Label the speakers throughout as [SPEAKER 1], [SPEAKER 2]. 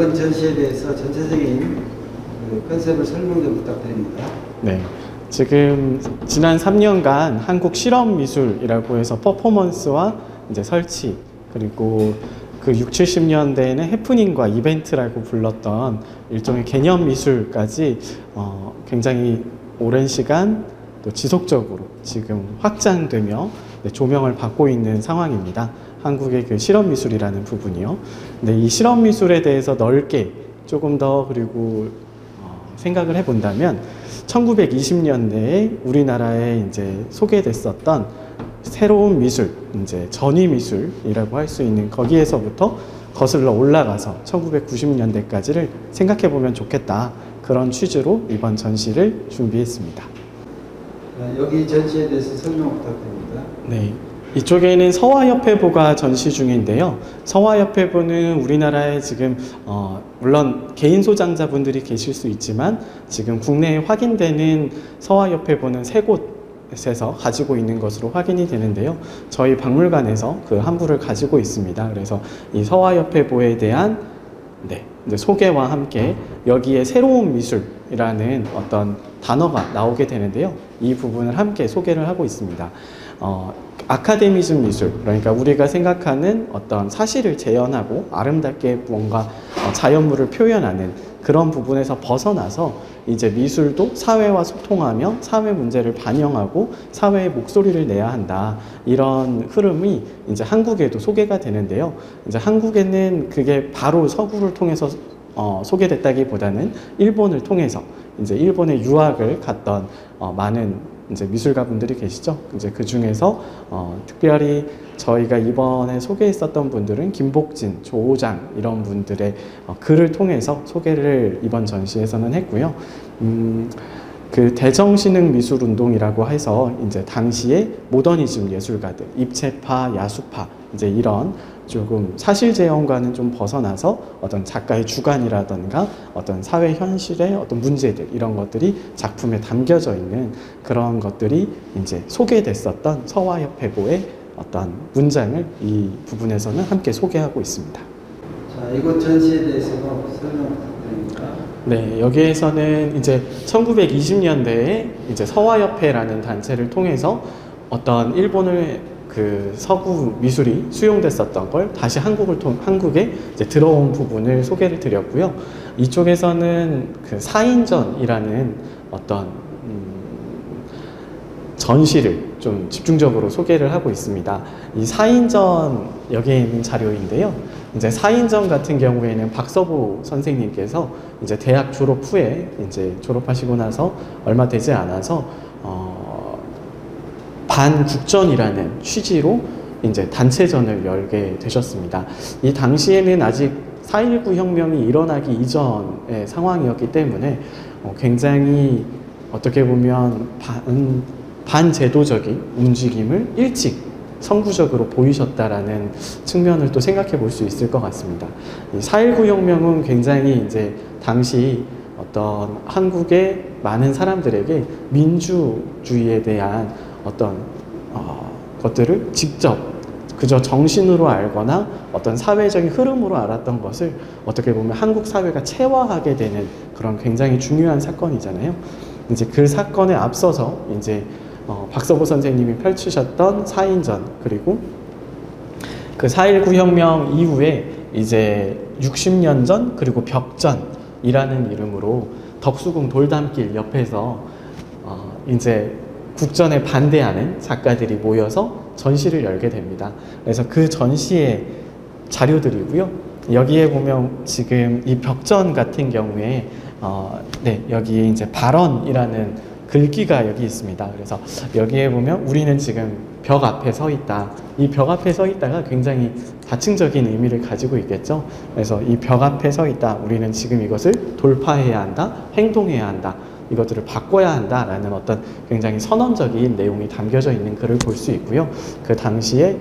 [SPEAKER 1] 이번 전시에 대해서 전체적인 그 컨셉을 설명 좀 부탁드립니다.
[SPEAKER 2] 네. 지금 지난 3년간 한국 실험미술이라고 해서 퍼포먼스와 이제 설치, 그리고 그 6, 70년대에는 해프닝과 이벤트라고 불렀던 일종의 개념 미술까지 굉장히 오랜 시간 또 지속적으로 지금 확장되며 조명을 받고 있는 상황입니다. 한국의 그 실험미술이라는 부분이요. 근데 이 실험미술에 대해서 넓게 조금 더 그리고 생각을 해본다면 1920년대에 우리나라에 이제 소개됐었던 새로운 미술, 이제 전위 미술이라고 할 수 있는 거기에서부터 거슬러 올라가서 1990년대까지를 생각해 보면 좋겠다. 그런 취지로 이번 전시를 준비했습니다.
[SPEAKER 1] 여기 전시에 대해서 설명 부탁드립니다.
[SPEAKER 2] 네. 이쪽에는 서화협회보가 전시 중인데요. 서화협회보는 우리나라에 지금 물론 개인 소장자분들이 계실 수 있지만 지금 국내에 확인되는 서화협회보는 3곳에서 가지고 있는 것으로 확인이 되는데요. 저희 박물관에서 그 한 부를 가지고 있습니다. 그래서 이 서화협회보에 대한 이제 소개와 함께 여기에 새로운 미술이라는 어떤 단어가 나오게 되는데요. 이 부분을 함께 소개를 하고 있습니다. 아카데미즘 미술, 그러니까 우리가 생각하는 어떤 사실을 재현하고 아름답게 뭔가 자연물을 표현하는 그런 부분에서 벗어나서 이제 미술도 사회와 소통하며 사회 문제를 반영하고 사회의 목소리를 내야 한다. 이런 흐름이 이제 한국에도 소개가 되는데요. 이제 한국에는 그게 바로 서구를 통해서 소개됐다기보다는 일본을 통해서 이제 일본에 유학을 갔던 많은 이제 미술가분들이 계시죠. 이제 그 중에서 특별히 저희가 이번에 소개했었던 분들은 김복진, 조오장 이런 분들의 글을 통해서 소개를 이번 전시에서는 했고요. 그 대정신흥 미술운동이라고 해서 이제 당시에 모더니즘 예술가들, 입체파, 야수파 이제 이런 조금 사실 재현과는 좀 벗어나서 어떤 작가의 주관이라던가 어떤 사회 현실의 어떤 문제들 이런 것들이 작품에 담겨져 있는 그런 것들이 이제 소개됐었던 서화협회보의 어떤 문장을 이 부분에서는 함께 소개하고 있습니다.
[SPEAKER 1] 자, 이곳 전시에 대해서도 설명 부탁드립니다.
[SPEAKER 2] 네, 여기에서는 이제 1920년대에 이제 서화협회라는 단체를 통해서 어떤 일본을 그 서구 미술이 수용됐었던 걸 다시 한국에 이제 들어온 부분을 소개를 드렸고요. 이쪽에서는 그 사인전이라는 어떤 전시를 좀 집중적으로 소개를 하고 있습니다. 이 사인전 여기에 있는 자료인데요. 이제 사인전 같은 경우에는 박서보 선생님께서 이제 대학 졸업 후에 이제 졸업하시고 나서 얼마 되지 않아서 반국전이라는 취지로 이제 단체전을 열게 되셨습니다. 이 당시에는 아직 4.19 혁명이 일어나기 이전의 상황이었기 때문에 굉장히 어떻게 보면 반제도적인 움직임을 일찍 선구적으로 보이셨다라는 측면을 또 생각해 볼 수 있을 것 같습니다. 이 4.19 혁명은 굉장히 이제 당시 어떤 한국의 많은 사람들에게 민주주의에 대한 어떤 것들을 직접 그저 정신으로 알거나 어떤 사회적인 흐름으로 알았던 것을 어떻게 보면 한국 사회가 체화하게 되는 그런 굉장히 중요한 사건이잖아요. 이제 그 사건에 앞서서 이제 박서보 선생님이 펼치셨던 사인전, 그리고 그 4.19 혁명 이후에 이제 60년 전 그리고 벽전이라는 이름으로 덕수궁 돌담길 옆에서 이제 국전에 반대하는 작가들이 모여서 전시를 열게 됩니다. 그래서 그 전시의 자료들이고요. 여기에 보면 지금 이 벽전 같은 경우에 여기에 이제 발언이라는 글귀가 여기 있습니다. 그래서 여기에 보면 우리는 지금 벽 앞에 서 있다. 이 벽 앞에 서 있다가 굉장히 다층적인 의미를 가지고 있겠죠. 그래서 이 벽 앞에 서 있다. 우리는 지금 이것을 돌파해야 한다. 행동해야 한다. 이것들을 바꿔야 한다라는 어떤 굉장히 선언적인 내용이 담겨져 있는 글을 볼 수 있고요. 그 당시에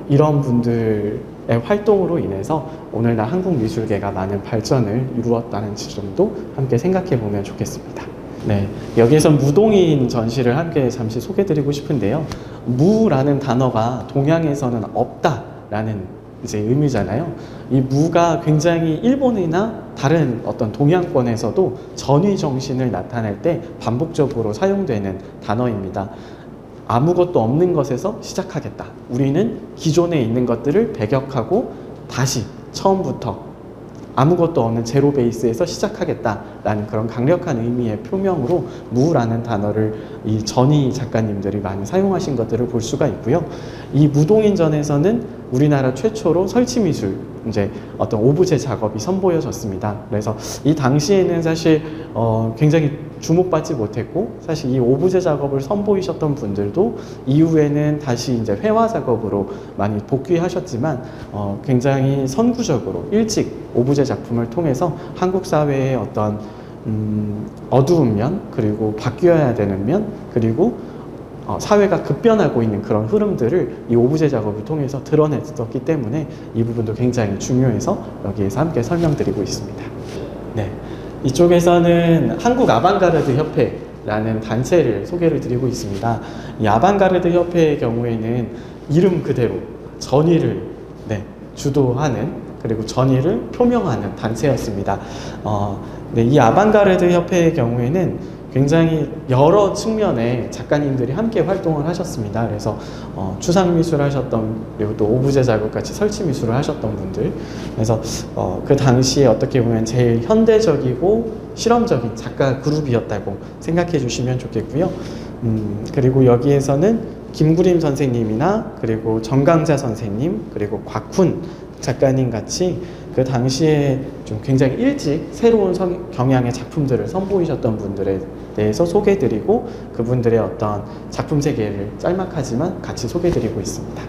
[SPEAKER 2] 이런 분들의 활동으로 인해서 오늘날 한국 미술계가 많은 발전을 이루었다는 지점도 함께 생각해 보면 좋겠습니다. 네, 여기에서 무동인 전시를 함께 잠시 소개드리고 싶은데요. 무라는 단어가 동양에서는 없다라는 이제 의미잖아요. 이 무가 굉장히 일본이나 다른 어떤 동양권에서도 전위 정신을 나타낼 때 반복적으로 사용되는 단어입니다. 아무것도 없는 것에서 시작하겠다. 우리는 기존에 있는 것들을 배격하고 다시 처음부터 아무것도 없는 제로 베이스에서 시작하겠다라는 그런 강력한 의미의 표명으로 무라는 단어를 이 전희 작가님들이 많이 사용하신 것들을 볼 수가 있고요. 이 무동인전에서는 우리나라 최초로 설치미술, 이제 어떤 오브제 작업이 선보여졌습니다. 그래서 이 당시에는 사실 굉장히 주목받지 못했고, 사실 이 오브제 작업을 선보이셨던 분들도 이후에는 다시 이제 회화 작업으로 많이 복귀하셨지만 굉장히 선구적으로 일찍 오브제 작품을 통해서 한국 사회의 어떤 어두운 면, 그리고 바뀌어야 되는 면, 그리고 사회가 급변하고 있는 그런 흐름들을 이 오브제 작업을 통해서 드러냈었기 때문에 이 부분도 굉장히 중요해서 여기에서 함께 설명드리고 있습니다. 네, 이쪽에서는 한국 아방가르드 협회라는 단체를 소개를 드리고 있습니다. 이 아방가르드 협회의 경우에는 이름 그대로 전위를 주도하는, 그리고 전위를 표명하는 단체였습니다. 네, 이 아방가르드 협회의 경우에는 굉장히 여러 측면의 작가님들이 함께 활동을 하셨습니다. 그래서 추상미술 하셨던, 그리고 또 오브제 작업 같이 설치미술을 하셨던 분들, 그래서 그 당시에 어떻게 보면 제일 현대적이고 실험적인 작가 그룹이었다고 생각해 주시면 좋겠고요. 그리고 여기에서는 김구림 선생님이나 그리고 정강자 선생님, 그리고 곽훈 작가님 같이 그 당시에 좀 굉장히 일찍 새로운 경향의 작품들을 선보이셨던 분들에 대해서 소개해드리고, 그분들의 어떤 작품 세계를 짤막하지만 같이 소개해드리고 있습니다.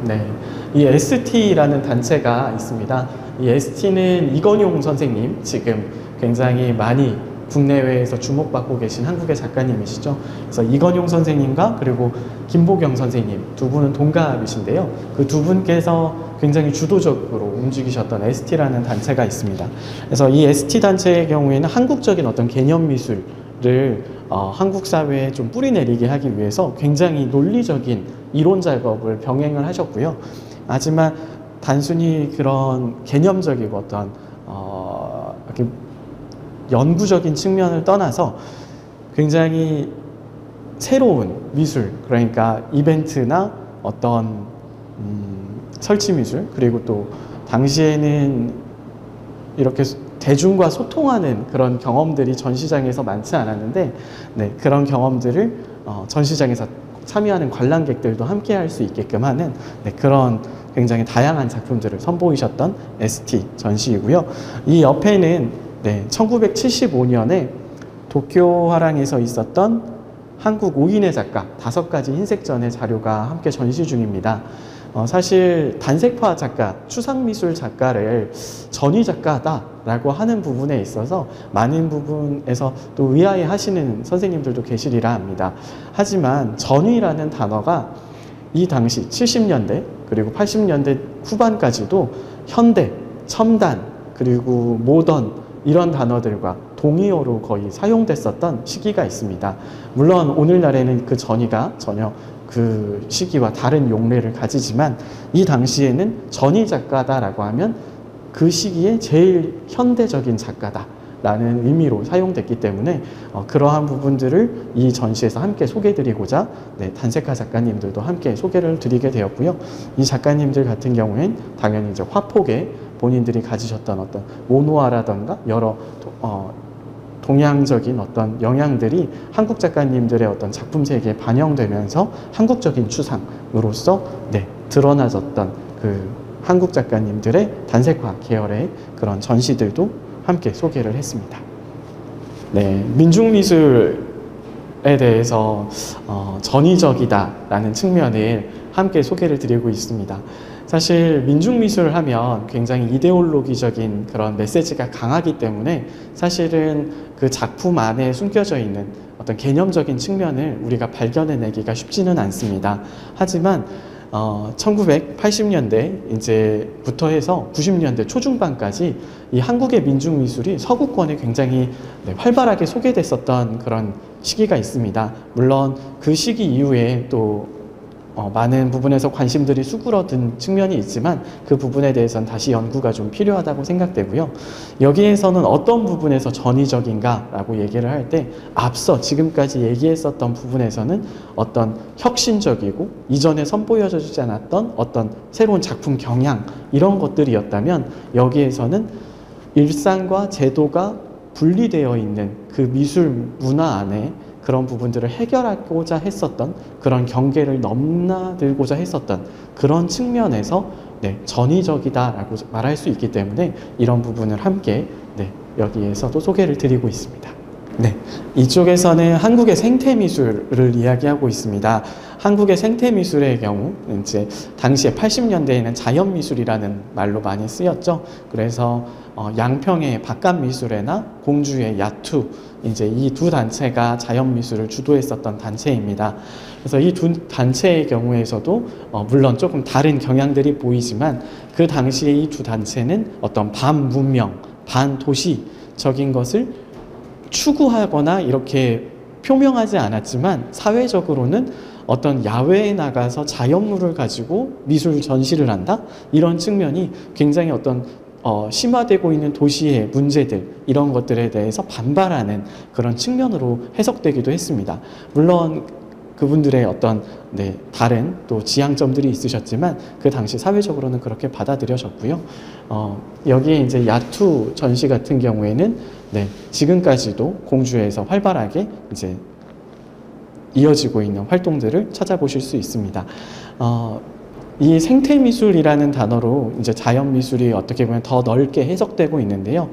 [SPEAKER 2] 네, 이 ST라는 단체가 있습니다. 이 ST는 이건용 선생님, 지금 굉장히 많이 국내외에서 주목받고 계신 한국의 작가님이시죠. 그래서 이건용 선생님과 그리고 김보경 선생님 두 분은 동갑이신데요. 그 두 분께서 굉장히 주도적으로 움직이셨던 ST라는 단체가 있습니다. 그래서 이 ST 단체의 경우에는 한국적인 어떤 개념 미술을 한국 사회에 좀 뿌리내리게 하기 위해서 굉장히 논리적인 이론 작업을 병행을 하셨고요. 하지만 단순히 그런 개념적이고 어떤 이렇게 연구적인 측면을 떠나서 굉장히 새로운 미술, 그러니까 이벤트나 어떤 설치미술, 그리고 또 당시에는 이렇게 대중과 소통하는 그런 경험들이 전시장에서 많지 않았는데, 네, 그런 경험들을 전시장에서 참여하는 관람객들도 함께 할 수 있게끔 하는 그런 굉장히 다양한 작품들을 선보이셨던 ST 전시이고요. 이 옆에는 1975년에 도쿄 화랑에서 있었던 한국 5인의 작가 5가지 흰색전의 자료가 함께 전시 중입니다. 사실 단색화 작가, 추상미술 작가를 전위 작가다라고 하는 부분에 있어서 많은 부분에서 또 의아해 하시는 선생님들도 계시리라 합니다. 하지만 전위라는 단어가 이 당시 70년대 그리고 80년대 후반까지도 현대, 첨단, 그리고 모던 이런 단어들과 동의어로 거의 사용됐었던 시기가 있습니다. 물론 오늘날에는 그 전위가 전혀 그 시기와 다른 용례를 가지지만, 이 당시에는 전위 작가다라고 하면 그 시기에 제일 현대적인 작가다라는 의미로 사용됐기 때문에 그러한 부분들을 이 전시에서 함께 소개해드리고자 단색화 작가님들도 함께 소개를 드리게 되었고요. 이 작가님들 같은 경우엔 당연히 이제 화폭에 본인들이 가지셨던 어떤 모노화라던가 여러 동양적인 어떤 영향들이 한국 작가님들의 어떤 작품 세계에 반영되면서 한국적인 추상으로서 드러나졌던 그 한국 작가님들의 단색화 계열의 그런 전시들도 함께 소개를 했습니다. 네, 민중미술에 대해서 전위적이다라는 측면을 함께 소개를 드리고 있습니다. 사실 민중미술을 하면 굉장히 이데올로기적인 그런 메시지가 강하기 때문에 사실은 그 작품 안에 숨겨져 있는 어떤 개념적인 측면을 우리가 발견해내기가 쉽지는 않습니다. 하지만 1980년대 이제부터 해서 90년대 초중반까지 이 한국의 민중미술이 서구권에 굉장히 활발하게 소개됐었던 그런 시기가 있습니다. 물론 그 시기 이후에 또 많은 부분에서 관심들이 수그러든 측면이 있지만 그 부분에 대해서는 다시 연구가 좀 필요하다고 생각되고요. 여기에서는 어떤 부분에서 전위적인가라고 얘기를 할 때 앞서 지금까지 얘기했었던 부분에서는 어떤 혁신적이고 이전에 선보여주지 않았던 어떤 새로운 작품 경향 이런 것들이었다면 여기에서는 일상과 제도가 분리되어 있는 그 미술 문화 안에 그런 부분들을 해결하고자 했었던 그런 경계를 넘나들고자 했었던 그런 측면에서 전위적이다라고 말할 수 있기 때문에 이런 부분을 함께 여기에서도 소개를 드리고 있습니다. 이쪽에서는 한국의 생태미술을 이야기하고 있습니다. 한국의 생태미술의 경우 이제 당시에 80년대에는 자연미술이라는 말로 많이 쓰였죠. 그래서 양평의 박간미술회나 공주의 야투 이제 이 두 단체가 자연미술을 주도했었던 단체입니다. 그래서 이 두 단체의 경우에서도 물론 조금 다른 경향들이 보이지만 그 당시에 이 두 단체는 어떤 반문명, 반도시적인 것을 추구하거나 이렇게 표명하지 않았지만 사회적으로는 어떤 야외에 나가서 자연물을 가지고 미술 전시를 한다? 이런 측면이 굉장히 어떤 심화되고 있는 도시의 문제들 이런 것들에 대해서 반발하는 그런 측면으로 해석되기도 했습니다. 물론 그분들의 어떤 다른 또 지향점들이 있으셨지만 그 당시 사회적으로는 그렇게 받아들여졌고요. 여기에 이제 야투 전시 같은 경우에는 지금까지도 공주에서 활발하게 이제 이어지고 있는 활동들을 찾아보실 수 있습니다. 이 생태미술이라는 단어로 이제 자연미술이 어떻게 보면 더 넓게 해석되고 있는데요.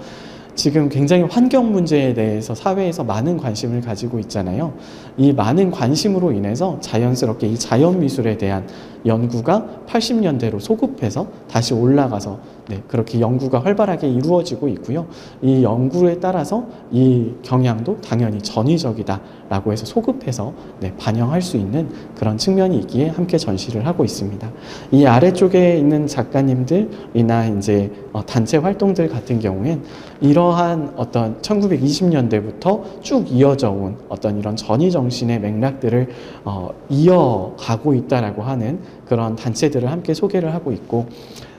[SPEAKER 2] 지금 굉장히 환경 문제에 대해서 사회에서 많은 관심을 가지고 있잖아요. 이 많은 관심으로 인해서 자연스럽게 이 자연미술에 대한 연구가 80년대로 소급해서 다시 올라가서 그렇게 연구가 활발하게 이루어지고 있고요. 이 연구에 따라서 이 경향도 당연히 전위적이다라고 해서 소급해서 반영할 수 있는 그런 측면이 있기에 함께 전시를 하고 있습니다. 이 아래쪽에 있는 작가님들이나 이제 단체 활동들 같은 경우엔 이러한 어떤 1920년대부터 쭉 이어져 온 어떤 이런 전위 정신의 맥락들을 이어가고 있다라고 하는 그런 단체들을 함께 소개를 하고 있고,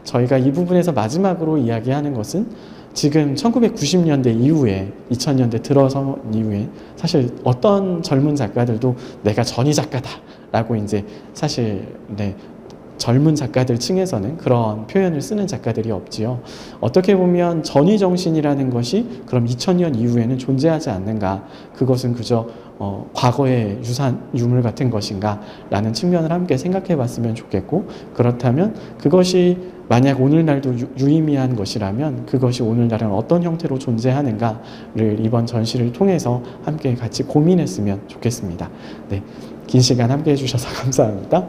[SPEAKER 2] 저희가 이 부분에서 마지막으로 이야기하는 것은 지금 1990년대 이후에 2000년대 들어서 이후에 사실 어떤 젊은 작가들도 내가 전위 작가다라고 이제 사실 젊은 작가들 층에서는 그런 표현을 쓰는 작가들이 없지요. 어떻게 보면 전위 정신이라는 것이 그럼 2000년 이후에는 존재하지 않는가? 그것은 그저 과거의 유물 같은 것인가? 라는 측면을 함께 생각해 봤으면 좋겠고, 그렇다면 그것이 만약 오늘날도 유의미한 것이라면 그것이 오늘날은 어떤 형태로 존재하는가를 이번 전시를 통해서 함께 같이 고민했으면 좋겠습니다. 긴 시간 함께 해주셔서 감사합니다.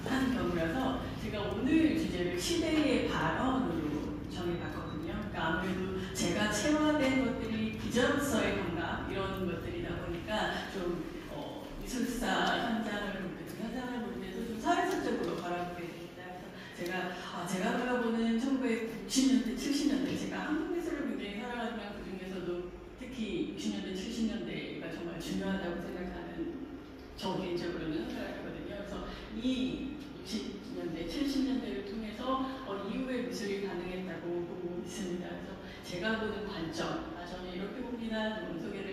[SPEAKER 3] 한 경우라서 제가 오늘 주제를 시대의 발언으로 정해봤거든요. 그러니까 아무래도 제가 체화된 것들이 기자로서의 감각 이런 것들이다 보니까 좀 미술사 현장을 볼 때도 좀 사회적으로 바라보게 됩니다. 그래서 제가 바라보는 1960년대, 70년대 제가 한국 미술을 굉장히 사랑하지만 그 중에서도 특히 60년대, 70년대가 정말 중요하다고 생각하는 저 개인적으로는 생각하거든요. 그래서 이 60년대, 70년대를 통해서 이후에 미술이 가능했다고 보고 있습니다. 그래서 제가 보는 관점, 저는 이렇게 봅니다. 소개를